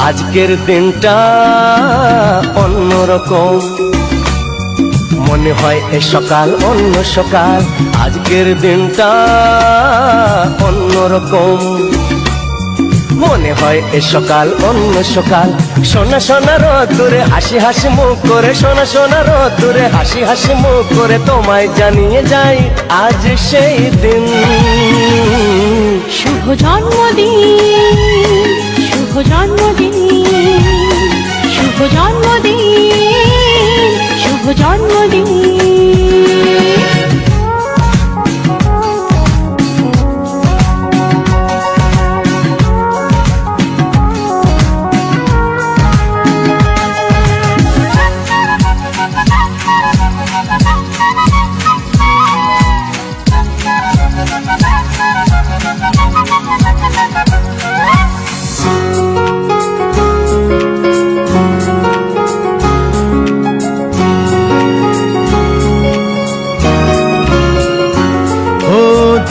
আজকের দিনটা অন্যরকম, মনে হয় এ সকাল অন্য সকাল। আজকের দিনটা অন্যরকম, মনে হয় এ সকাল অন্য সকাল। সোনা সোনা রোদ্দুরে হাসি হাসি মুখ করে, সোনা সোনা রোদ্দুরে হাসি হাসি মুখ করে তোমায় জানিয়ে যাই আজ সেই দিন। শুভ জন্মদিন, শুভ জন্মদিন, শুভ জন্মদিন, শুভ জন্মদিন।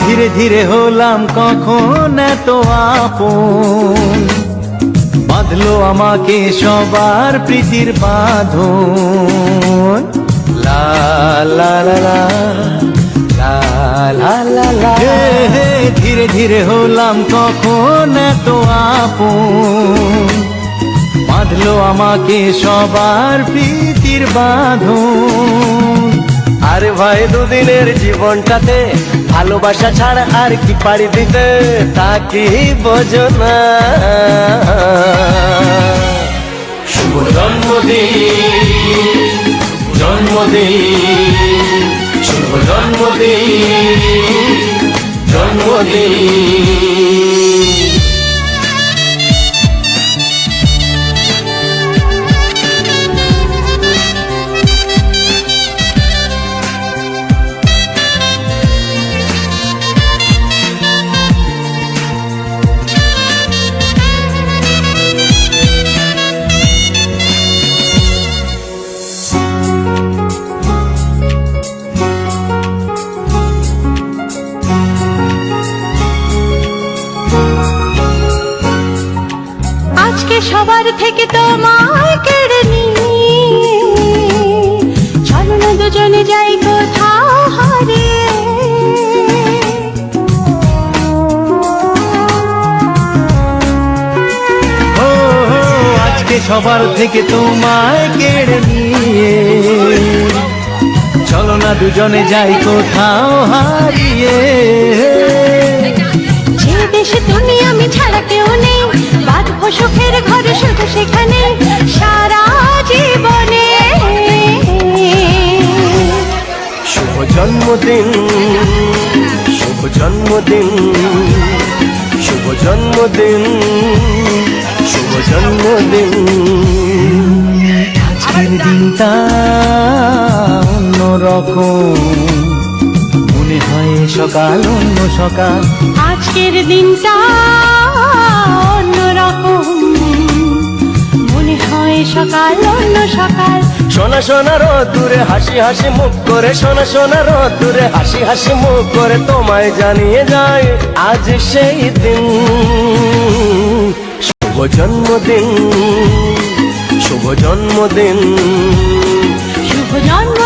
ধীরে ধীরে হলাম কখন এত আপন, বাঁধলো আমাকে সবার প্রীতির বাঁধন। লা লা লা লা লা লা লা লা। ধীরে ধীরে হলাম কখন এত আপন, বাঁধলো আমাকে সবার প্রীতির বাঁধন। আরে ভাই দুদিনের জীবনটাতে ভালোবাসা ছাড়া আর কি পাড়ি দিতে, তা কি বোঝো না। শুভ জন্মদিন, জন্মদিন, শুভ জন্মদিন, জন্মদিন। সবার থেকে তোমায় কেড়ে নিয়ে চলো না দুজনে যাই কোথাও হারিয়ে। আজকে সবার থেকে তোমায় কেড়ে নিয়ে চলো না দুজনে যাই কোথাও হারিয়ে। যে দেশে তুমি আমি ছাড়া কেউ নেই, বাঁধবো সুখের ঘরে শুধু সেখানে সারা জীবনে। শুভ জন্মদিন, শুভ জন্মদিন, শুভ জন্মদিন, শুভ জন্মদিন। আজকের দিনটা অন্যরকম, মনে হয় সকাল অন্য সকাল। আজকের দিনটা অন্যরকম, মনে হয় সকাল অন্য সকাল। সোনা সোনা রোদ্দুরে হাসি হাসি মুখ করে, সোনা সোনা রোদ্দুরে হাসি হাসি মুখ করে তোমায় জানিয়ে যায় আজ সেই দিন। শুভ জন্মদিন, শুভ জন্মদিন, শুভ জন্ম